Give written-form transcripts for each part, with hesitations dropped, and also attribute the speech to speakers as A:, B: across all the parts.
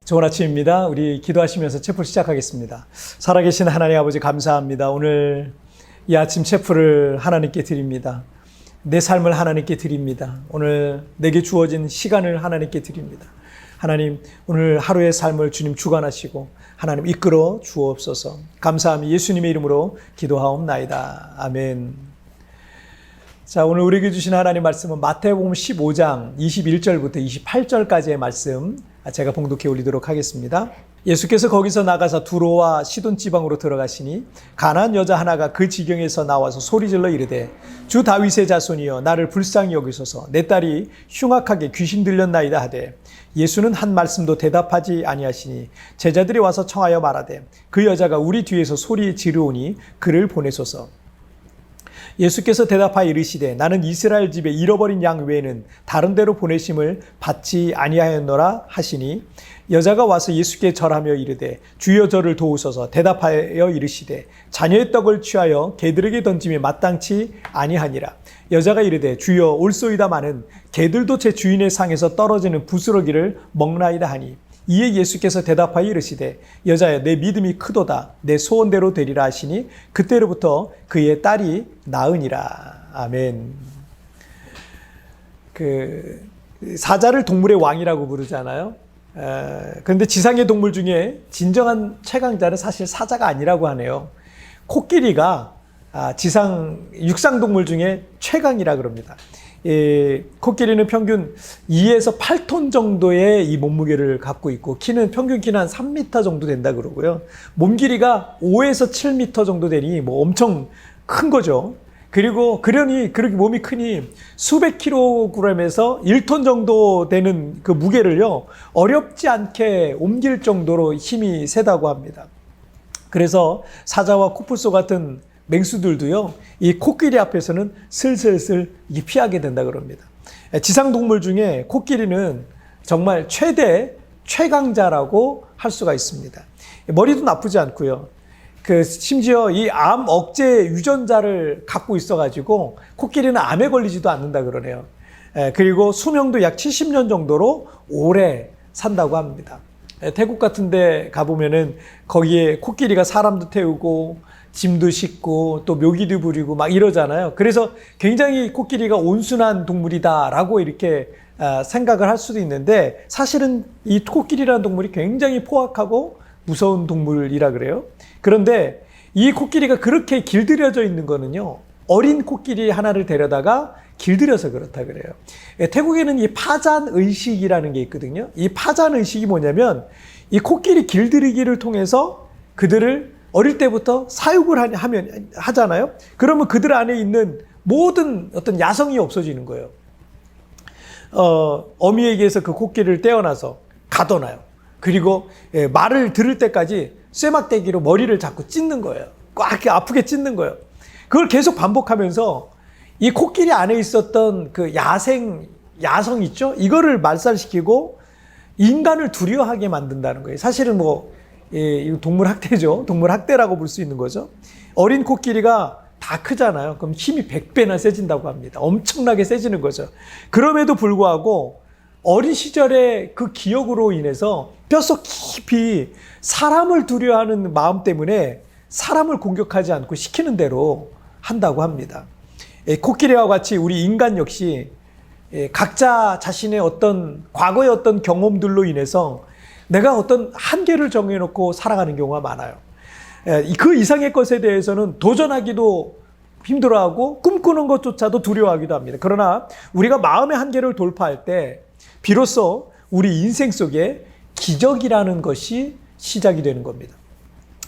A: 좋은 아침입니다. 우리 기도하시면서 체풀 시작하겠습니다. 살아계신 하나님 아버지 감사합니다. 오늘 이 아침 체풀을 하나님께 드립니다. 내 삶을 하나님께 드립니다. 오늘 내게 주어진 시간을 하나님께 드립니다. 하나님, 오늘 하루의 삶을 주님 주관하시고 하나님 이끌어 주옵소서. 감사함이 예수님의 이름으로 기도하옵나이다. 아멘. 자, 오늘 우리에게 주신 하나님 말씀은 마태복음 15장 21절부터 28절까지의 말씀 제가 봉독해 올리도록 하겠습니다. 예수께서 거기서 나가서 두로와 시돈 지방으로 들어가시니 가나안 여자 하나가 그 지경에서 나와서 소리질러 이르되 주 다윗의 자손이여 나를 불쌍히 여기소서. 내 딸이 흉악하게 귀신 들렸나이다 하되 예수는 한 말씀도 대답하지 아니하시니 제자들이 와서 청하여 말하되 그 여자가 우리 뒤에서 소리 지르오니 그를 보내소서. 예수께서 대답하여 이르시되 나는 이스라엘 집에 잃어버린 양 외에는 다른 데로 보내심을 받지 아니하였노라 하시니 여자가 와서 예수께 절하며 이르되 주여 저를 도우소서. 대답하여 이르시되 자녀의 떡을 취하여 개들에게 던짐에 마땅치 아니하니라. 여자가 이르되 주여 올소이다마는 개들도 제 주인의 상에서 떨어지는 부스러기를 먹나이다 하니 이에 예수께서 대답하여 이르시되 여자야 내 믿음이 크도다. 내 소원대로 되리라 하시니 그때로부터 그의 딸이 나으니라. 아멘. 사자를 동물의 왕이라고 부르잖아요. 그런데 지상의 동물 중에 진정한 최강자는 사실 사자가 아니라고 하네요. 코끼리가 육상 동물 중에 최강이라 그럽니다. 코끼리는 평균 2에서 8톤 정도의 이 몸무게를 갖고 있고 평균 키는 한 3m 정도 된다 그러고요. 몸 길이가 5에서 7m 정도 되니 엄청 큰 거죠. 그리고 그렇게 몸이 크니 수백 킬로그램에서 1톤 정도 되는 그 무게를요, 어렵지 않게 옮길 정도로 힘이 세다고 합니다. 그래서 사자와 코뿔소 같은 맹수들도요, 이 코끼리 앞에서는 슬슬슬 피하게 된다 그럽니다. 지상동물 중에 코끼리는 정말 최강자라고 할 수가 있습니다. 머리도 나쁘지 않고요. 심지어 이 암 억제 유전자를 갖고 있어가지고 코끼리는 암에 걸리지도 않는다 그러네요. 그리고 수명도 약 70년 정도로 오래 산다고 합니다. 태국 같은 데 가보면은 거기에 코끼리가 사람도 태우고 짐도 싣고 또 묘기도 부리고 막 이러잖아요. 그래서 굉장히 코끼리가 온순한 동물이다라고 이렇게 생각을 할 수도 있는데 사실은 이 코끼리라는 동물이 굉장히 포악하고 무서운 동물이라 그래요. 그런데 이 코끼리가 그렇게 길들여져 있는 거는요, 어린 코끼리 하나를 데려다가 길들여서 그렇다 그래요. 태국에는 이 파잔 의식이라는 게 있거든요. 이 파잔 의식이 뭐냐면 이 코끼리 길들이기를 통해서 그들을 어릴 때부터 사육을 하잖아요. 그러면 그들 안에 있는 모든 어떤 야성이 없어지는 거예요. 어미에게서 그 코끼리를 떼어놔서 가둬놔요. 그리고 말을 들을 때까지 쇠막대기로 머리를 자꾸 찢는 거예요. 꽉 아프게 찢는 거예요. 그걸 계속 반복하면서 이 코끼리 안에 있었던 그 야성 있죠? 이거를 말살시키고 인간을 두려워하게 만든다는 거예요. 사실은 이거 동물 학대죠. 동물 학대라고 볼 수 있는 거죠. 어린 코끼리가 다 크잖아요. 그럼 힘이 100배나 세진다고 합니다. 엄청나게 세지는 거죠. 그럼에도 불구하고 어린 시절의 그 기억으로 인해서 뼛속 깊이 사람을 두려워하는 마음 때문에 사람을 공격하지 않고 시키는 대로 한다고 합니다. 코끼리와 같이 우리 인간 역시 각자 자신의 어떤 과거의 어떤 경험들로 인해서 내가 어떤 한계를 정해놓고 살아가는 경우가 많아요. 그 이상의 것에 대해서는 도전하기도 힘들어하고 꿈꾸는 것조차도 두려워하기도 합니다. 그러나 우리가 마음의 한계를 돌파할 때 비로소 우리 인생 속에 기적이라는 것이 시작이 되는 겁니다.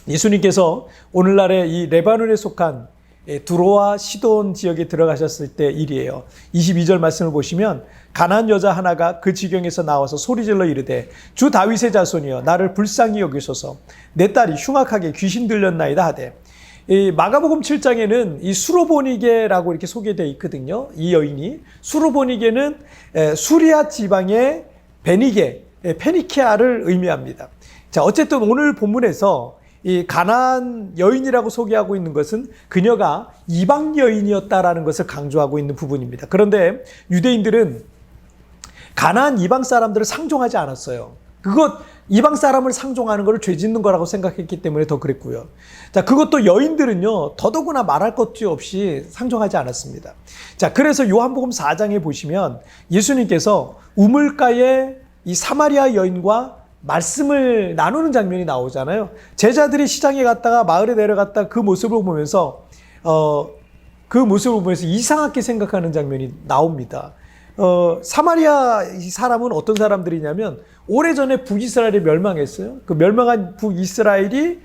A: 예수님께서 오늘날의 이 레바논에 속한 두로와 시돈 지역에 들어가셨을 때 일이에요. 22절 말씀을 보시면 가나안 여자 하나가 그 지경에서 나와서 소리질러 이르되 주 다윗의 자손이여 나를 불쌍히 여기소서. 내 딸이 흉악하게 귀신 들렸나이다 하되. 이 마가복음 7장에는 이 수로보니게라고 이렇게 소개되어 있거든요. 이 여인이 수로보니게는 수리아 지방의 페니키아를 의미합니다. 자, 어쨌든 오늘 본문에서 이 가나안 여인이라고 소개하고 있는 것은 그녀가 이방 여인이었다라는 것을 강조하고 있는 부분입니다. 그런데 유대인들은 가나안 이방 사람들을 상종하지 않았어요. 그것 이방 사람을 상종하는 것을 죄 짓는 거라고 생각했기 때문에 더 그랬고요. 자, 그것도 여인들은요, 더더구나 말할 것도 없이 상종하지 않았습니다. 자, 그래서 요한복음 4장에 보시면 예수님께서 우물가에 이 사마리아 여인과 말씀을 나누는 장면이 나오잖아요. 제자들이 시장에 갔다가 마을에 내려갔다 그 모습을 보면서 이상하게 생각하는 장면이 나옵니다. 사마리아 사람은 어떤 사람들이냐면 오래전에 북이스라엘이 멸망했어요. 그 멸망한 북이스라엘이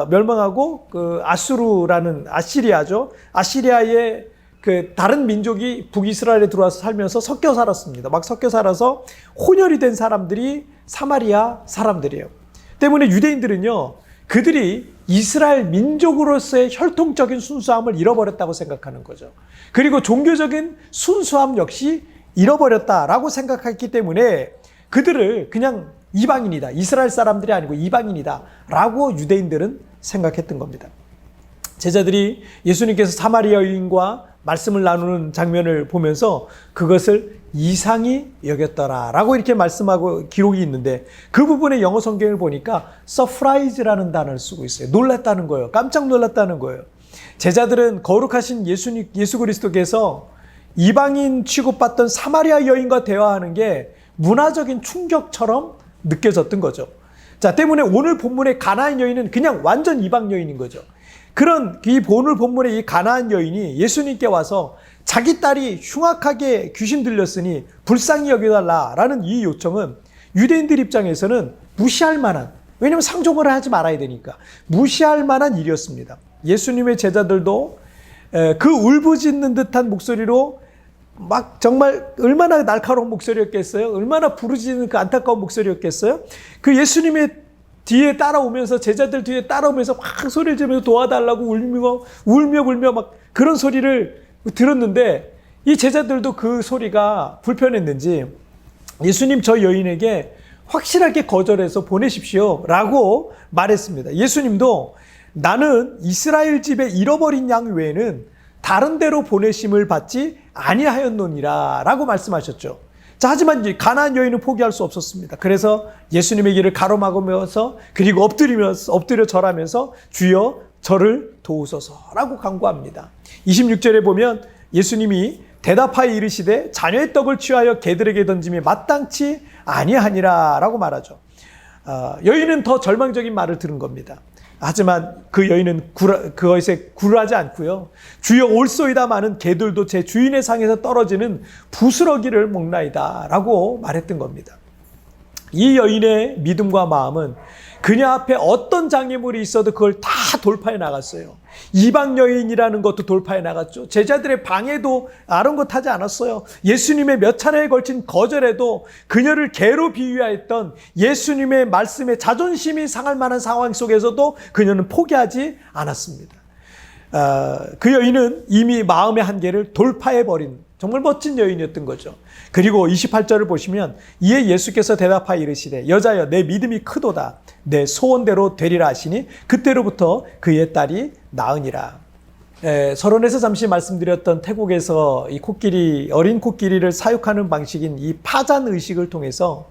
A: 멸망하고 그 아수르라는 아시리아죠. 아시리아의 그 다른 민족이 북이스라엘에 들어와서 살면서 섞여 살았습니다. 막 섞여 살아서 혼혈이 된 사람들이 사마리아 사람들이에요. 때문에 유대인들은요, 그들이 이스라엘 민족으로서의 혈통적인 순수함을 잃어버렸다고 생각하는 거죠. 그리고 종교적인 순수함 역시 잃어버렸다라고 생각했기 때문에 그들을 그냥 이방인이다, 이스라엘 사람들이 아니고 이방인이다 라고 유대인들은 생각했던 겁니다. 제자들이 예수님께서 사마리아 여인과 말씀을 나누는 장면을 보면서 그것을 이상히 여겼더라라고 이렇게 말씀하고 기록이 있는데, 그 부분의 영어 성경을 보니까 surprise라는 단어를 쓰고 있어요. 놀랐다는 거예요. 깜짝 놀랐다는 거예요. 제자들은 거룩하신 예수 그리스도께서 이방인 취급받던 사마리아 여인과 대화하는 게 문화적인 충격처럼 느껴졌던 거죠. 자, 때문에 오늘 본문의 가나안 여인은 그냥 완전 이방 여인인 거죠. 그런 이 오늘 본문의 이 가나안 여인이 예수님께 와서 자기 딸이 흉악하게 귀신 들렸으니 불쌍히 여겨달라라는 이 요청은 유대인들 입장에서는 무시할 만한, 왜냐하면 상종을 하지 말아야 되니까 무시할 만한 일이었습니다. 예수님의 제자들도 그 울부짖는 듯한 목소리로 막 정말 얼마나 날카로운 목소리였겠어요? 얼마나 부르짖는 그 안타까운 목소리였겠어요? 그 예수님의 뒤에 따라오면서, 제자들 뒤에 따라오면서 막 소리를 지르면서 도와달라고 울며 막 그런 소리를 들었는데, 이 제자들도 그 소리가 불편했는지 예수님 저 여인에게 확실하게 거절해서 보내십시오 라고 말했습니다. 예수님도 나는 이스라엘 집에 잃어버린 양 외에는 다른 데로 보내심을 받지 아니하였노니라 라고 말씀하셨죠. 자, 하지만 가나안 여인은 포기할 수 없었습니다. 그래서 예수님의 길을 가로막으면서, 그리고 엎드려 절하면서 주여 저를 도우소서라고 간구합니다. 26절에 보면 예수님이 대답하여 이르시되 자녀의 떡을 취하여 개들에게 던짐이 마땅치 아니하니라 라고 말하죠. 여인은 더 절망적인 말을 들은 겁니다. 하지만 그 여인은 그것에 굴하지 않고요, 주여 올소이다마는 개들도 제 주인의 상에서 떨어지는 부스러기를 먹나이다 라고 말했던 겁니다. 이 여인의 믿음과 마음은 그녀 앞에 어떤 장애물이 있어도 그걸 다 돌파해 나갔어요. 이방 여인이라는 것도 돌파해 나갔죠. 제자들의 방해도 아랑곳하지 않았어요. 예수님의 몇 차례에 걸친 거절에도 그녀를 개로 비유하였던 예수님의 말씀에 자존심이 상할 만한 상황 속에서도 그녀는 포기하지 않았습니다. 그 여인은 이미 마음의 한계를 돌파해버린 정말 멋진 여인이었던 거죠. 그리고 28절을 보시면 이에 예수께서 대답하여 이르시되 여자여 내 믿음이 크도다 내 소원대로 되리라 하시니 그때로부터 그의 딸이 나으니라. 서론에서 잠시 말씀드렸던 태국에서 이 코끼리, 어린 코끼리를 사육하는 방식인 이 파잔 의식을 통해서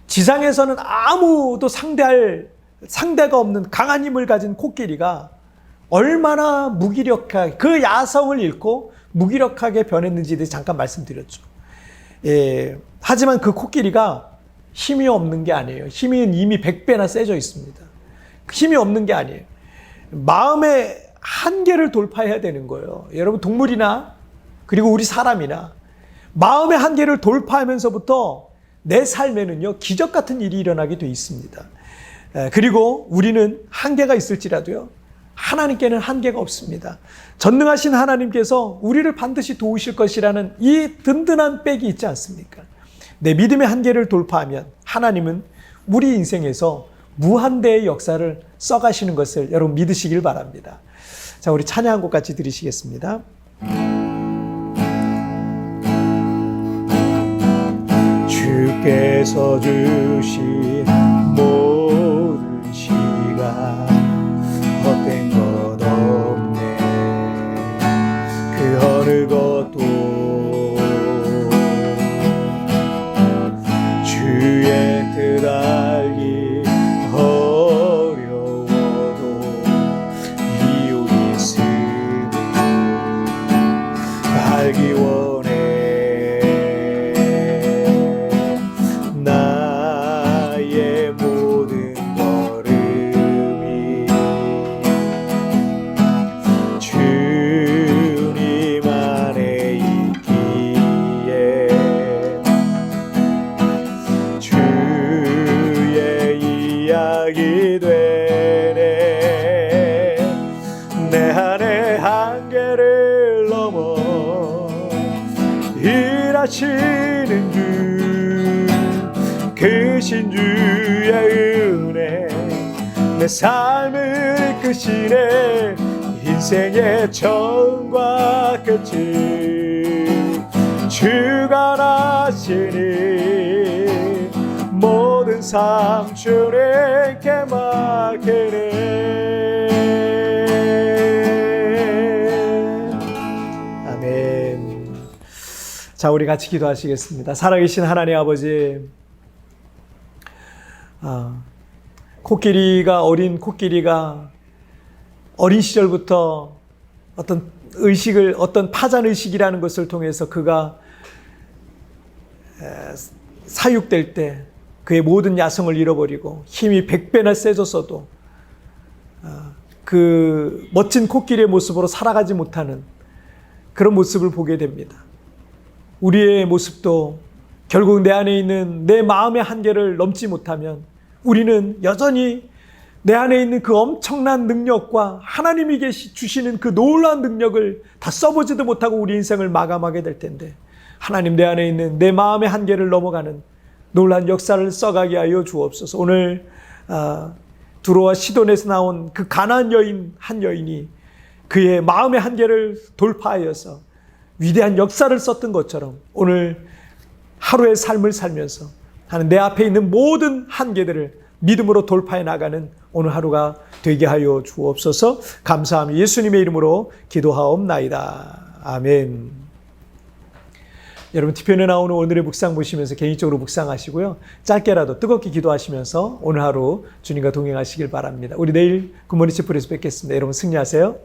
A: 지상에서는 아무도 상대가 없는 강한 힘을 가진 코끼리가 얼마나 무기력하게, 그 야성을 잃고 무기력하게 변했는지에 대해서 잠깐 말씀드렸죠. 하지만 그 코끼리가 힘이 없는 게 아니에요. 힘은 이미 100배나 세져 있습니다. 힘이 없는 게 아니에요. 마음의 한계를 돌파해야 되는 거예요. 여러분, 동물이나 그리고 우리 사람이나 마음의 한계를 돌파하면서부터 내 삶에는요, 기적 같은 일이 일어나게 돼 있습니다. 그리고 우리는 한계가 있을지라도요, 하나님께는 한계가 없습니다. 전능하신 하나님께서 우리를 반드시 도우실 것이라는 이 든든한 백이 있지 않습니까? 내 믿음의 한계를 돌파하면 하나님은 우리 인생에서 무한대의 역사를 써가시는 것을 여러분 믿으시길 바랍니다. 자, 우리 찬양 한 곡 같이 들으시겠습니다. 주께서 주신 모든 시간 헛된 것 없네. 그 어느 것도 주의 뜻 되기 원해. 나의 모든 걸음이 주님 안에 있기에 주의 이야기 되네. 내 안에 한계를 넘어 일하시는 주, 그 신주의 은혜 내 삶을 이끄시네. 인생의 처음과 끝이 주가 나시니 모든 삶 주님께 맡기네. 아멘. 자, 우리 같이 기도하시겠습니다. 살아계신 하나님 아버지, 어린 코끼리가 어린 시절부터 어떤 의식을, 어떤 파잔의식이라는 것을 통해서 그가 사육될 때 그의 모든 야성을 잃어버리고 힘이 100배나 세졌어도 그 멋진 코끼리의 모습으로 살아가지 못하는 그런 모습을 보게 됩니다. 우리의 모습도 결국 내 안에 있는 내 마음의 한계를 넘지 못하면 우리는 여전히 내 안에 있는 그 엄청난 능력과 하나님이 주시는 그 놀라운 능력을 다 써보지도 못하고 우리 인생을 마감하게 될 텐데, 하나님, 내 안에 있는 내 마음의 한계를 넘어가는 놀라운 역사를 써가게 하여 주옵소서. 오늘 두로와 시돈에서 나온 그 가나안 한 여인이 그의 마음의 한계를 돌파하여서 위대한 역사를 썼던 것처럼 오늘 하루의 삶을 살면서 하는 내 앞에 있는 모든 한계들을 믿음으로 돌파해 나가는 오늘 하루가 되게 하여 주옵소서. 감사하며 예수님의 이름으로 기도하옵나이다. 아멘. 여러분, 티편에 나오는 오늘의 묵상 보시면서 개인적으로 묵상하시고요. 짧게라도 뜨겁게 기도하시면서 오늘 하루 주님과 동행하시길 바랍니다. 우리 내일 굿모닝 채플에서 뵙겠습니다. 여러분, 승리하세요.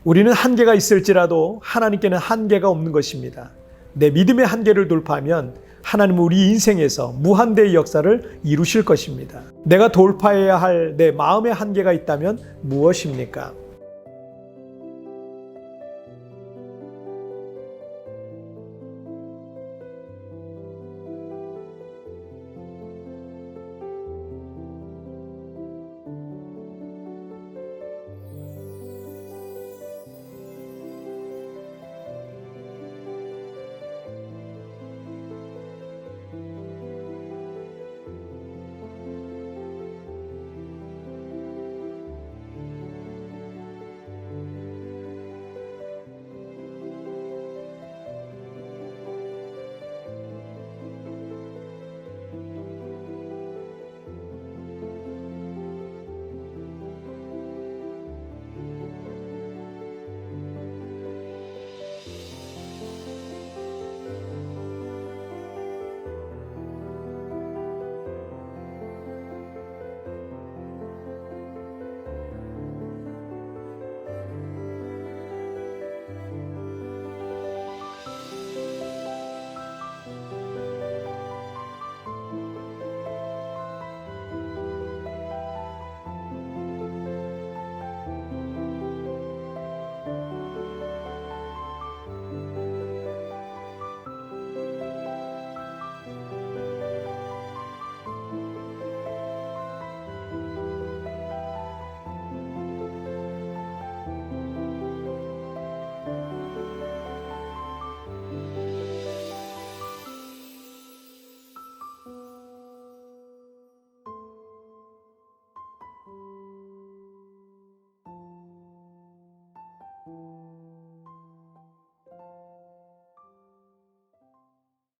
A: 우리는 한계가 있을지라도 하나님께는 한계가 없는 것입니다. 내 믿음의 한계를 돌파하면 하나님은 우리 인생에서 무한대의 역사를 이루실 것입니다. 내가 돌파해야 할 내 마음의 한계가 있다면 무엇입니까?